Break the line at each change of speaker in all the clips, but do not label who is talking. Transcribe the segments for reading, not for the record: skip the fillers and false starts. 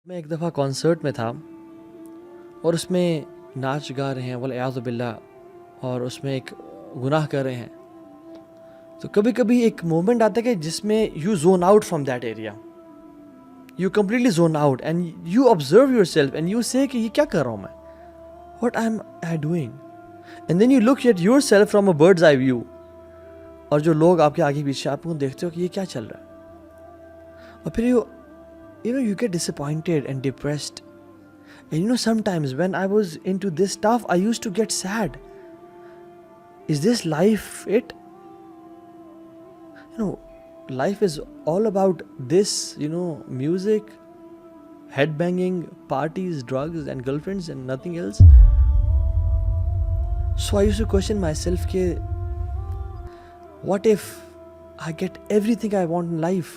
میں ایک دفعہ کانسرٹ میں تھا اور اس میں ناچ گا رہے ہیں والعیاذ باللہ، اور اس میں ایک گناہ کر رہے ہیں. تو کبھی کبھی ایک مومنٹ آتا ہے کہ جس میں you zone out from that area, you completely zone out and you observe yourself and you say کہ یہ کیا کر رہا ہوں میں، what I am doing, and then you look at yourself from a bird's eye view. اور جو لوگ آپ کے آگے پیچھے آپ کو دیکھتے ہو کہ یہ کیا چل رہا ہے، اور پھر you get disappointed and depressed. And sometimes when I was into this stuff, I used to get sad. Is this life it? Life is all about this, music, headbanging, parties, drugs and girlfriends and nothing else. So I used to question myself, what if I get everything I want in life?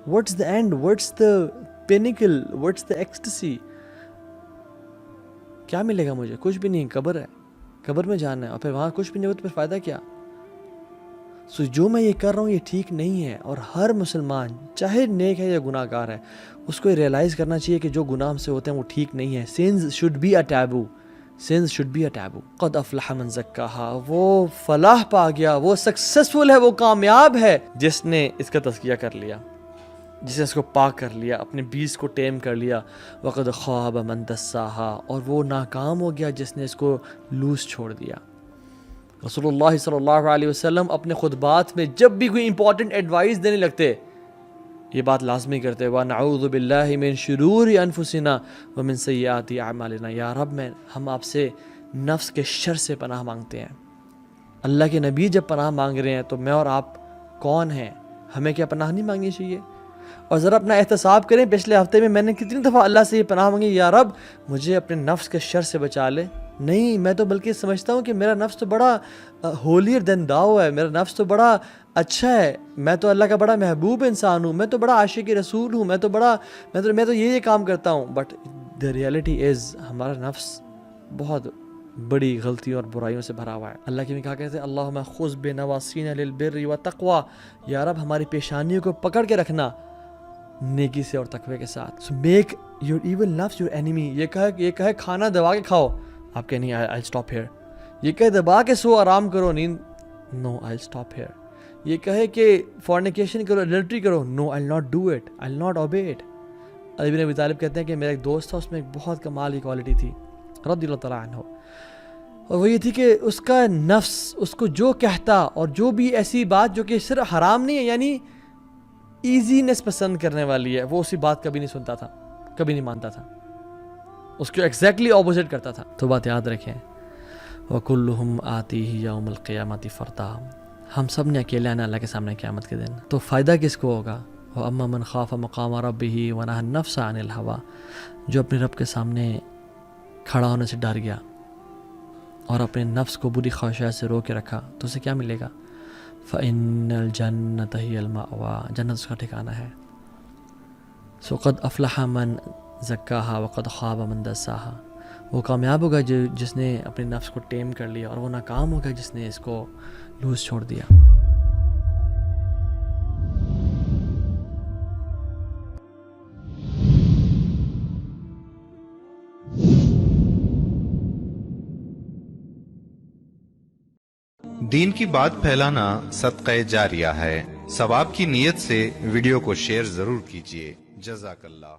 What's the end? What's the pinnacle? What's the ecstasy? کیا ملے گا مجھے؟ کچھ بھی نہیں. قبر ہے، قبر میں جانا ہے، اور پھر وہاں کچھ بھی نہیں ہو تو پھر فائدہ کیا؟ سو جو میں یہ کر رہا ہوں یہ ٹھیک نہیں ہے. اور ہر مسلمان چاہے نیک ہے یا گناہ گار ہے، اس کو یہ ریئلائز کرنا چاہیے کہ جو گناہ ہم سے ہوتے ہیں وہ ٹھیک نہیں ہے. sins should be a taboo. sins should be a taboo. قد افلح من زکاہا، وہ فلاح پا گیا، وہ سکسیسفل ہے، وہ کامیاب ہے جس نے اس کا تزکیہ کر لیا، جس نے اس کو پاک کر لیا، اپنے بیس کو ٹیم کر لیا. وقد خواب من دساہا، اور وہ ناکام ہو گیا جس نے اس کو لوز چھوڑ دیا. رسول اللہ صلی اللہ علیہ وسلم اپنے خطبات میں جب بھی کوئی امپورٹنٹ ایڈوائس دینے لگتے یہ بات لازمی کرتے، وَنَعُوذُ بِاللَّهِ مِن شُرُورِ أَنفُسِنَا وَمِن سَيِّئَاتِ أَعْمَالِنَا. یا رب، ہم آپ سے نفس کے شر سے پناہ مانگتے ہیں. اللہ کے نبی جب پناہ مانگ رہے ہیں تو میں اور آپ کون ہیں؟ ہمیں کیا پناہ نہیں مانگنی چاہیے؟ اور ذرا اپنا احتساب کریں، پچھلے ہفتے میں نے کتنی دفعہ اللہ سے یہ پناہ مانگی، یا رب مجھے اپنے نفس کے شر سے بچا لے. نہیں، میں تو بلکہ سمجھتا ہوں کہ میرا نفس تو بڑا ہولیر دین داؤ ہے، میرا نفس تو بڑا اچھا ہے، میں تو اللہ کا بڑا محبوب انسان ہوں، میں تو بڑا عاشق رسول ہوں، میں تو یہ کام کرتا ہوں. بٹ دا ریئلٹی از ہمارا نفس بہت بڑی غلطیوں اور برائیوں سے بھرا ہوا ہے. اللہ کی بھی کہا کہتے ہیں اللہم خذ بنواسینا للبر والتقوی، یا رب ہماری پیشانیوں کو پکڑ کے رکھنا نیکی سے اور تقوی کے ساتھ. So make your evil nafs your enemy. یہ کہے کھانا دبا کے کھاؤ، آپ کہیں نہیں I'll stop here. یہ کہے دبا کے سو آرام کرو، نیند، no I'll stop here. یہ کہے کہ fornication کرو، adultery کرو، no I'll not do it, I'll not obey it. علی بن ابی طالب کہتے ہیں کہ میرا ایک دوست تھا، اس میں ایک بہت کمال کی کوالٹی تھی رضی اللہ تعالیٰ عنہ، اور وہ یہ تھی کہ اس کا نفس اس کو جو کہتا اور جو بھی ایسی بات جو کہ صرف حرام نہیں ہے، یعنی ایزینس پسند کرنے والی ہے، وہ اسی بات کبھی نہیں سنتا تھا، کبھی نہیں مانتا تھا، اس کو ایگزیکٹلی اپوزٹ کرتا تھا. تو بات یاد رکھیں، وَكُلُّهُمْ آتِيهِ يَوْمَ الْقِيَامَةِ فَرْدًا. ہم سب نے اکیلے آنا اللہ کے سامنے قیامت کے دن. تو فائدہ کس کو ہوگا؟ وَأَمَّا مَنْ خَافَ مَقَامَ رَبِّهِ وَنَهَى النَّفْسَ عَنِ الْهَوَىٰ، جو اپنے رب کے سامنے کھڑا ہونے سے ڈر گیا اور اپنے نفس کو بری خواہشات سے رو کے رکھا، تو اسے کیا ملے گا؟ فَإِنَّ الْجَنَّةَ هِيَ الْمَأْوَىٰ، جنت اس کا ٹھکانہ ہے. سو قد افلح من زکاہا وقد خواب من دساہا، وہ کامیاب ہوگا جس نے اپنے نفس کو ٹیم کر لیا، اور وہ ناکام ہوگا جس نے اس کو لوز چھوڑ دیا.
دین کی بات پھیلانا صدقہ جاریہ ہے. ثواب کی نیت سے ویڈیو کو شیئر ضرور کیجیے. جزاک اللہ.